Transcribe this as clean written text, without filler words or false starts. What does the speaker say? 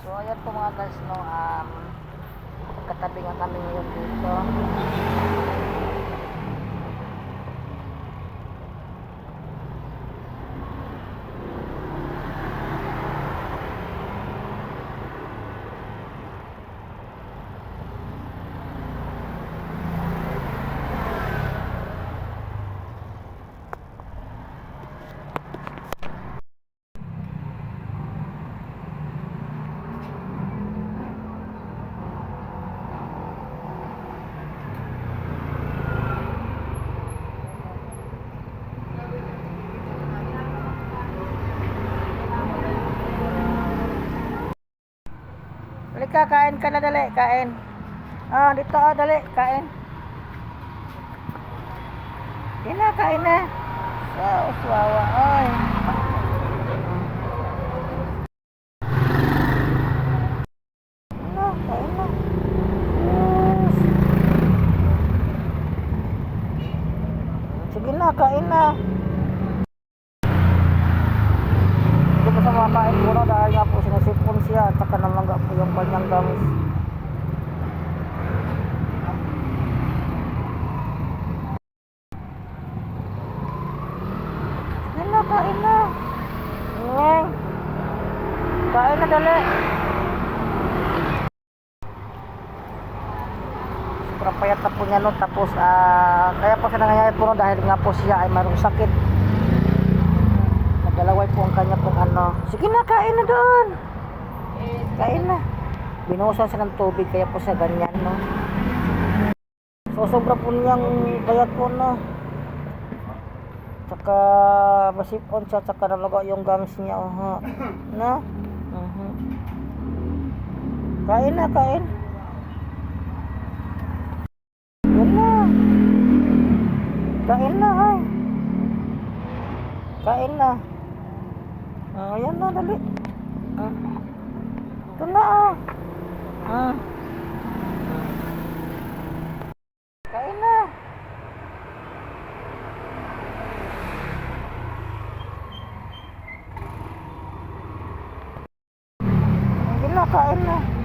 So ayan po mga guys, no, katabi nga kami ngayon dito. Halika, kain ka na, dali, kain. Dito, dali, kain. Kain na. So, suwawa, oy. Kain na. Yes. Sige na, kain na. Hindi ko sa mga kain muna dahil nga po sinasipon siya at saka namangga po yung kanyang gamis. Kain na. Ngeng. Kain na, dali. Sobrang payat na po niya, no? Tapos, kaya po siya nangyayari po, no? Dahil nga po siya ay mayroong sakit. Nagdalaway po ang kanya pong ano. Sige na, kain na doon. Kain na. Binuhusan siya ng tubig, kaya po siya ganyan, no? So, sobra po niyang payat po, no? Tsaka masipon siya, tsaka nalaga yung gums niya, na? Kain na, kain. Yan na. Kain na, ay. Kain na. Yan na, dali. Ito na, Kain na. Kain na.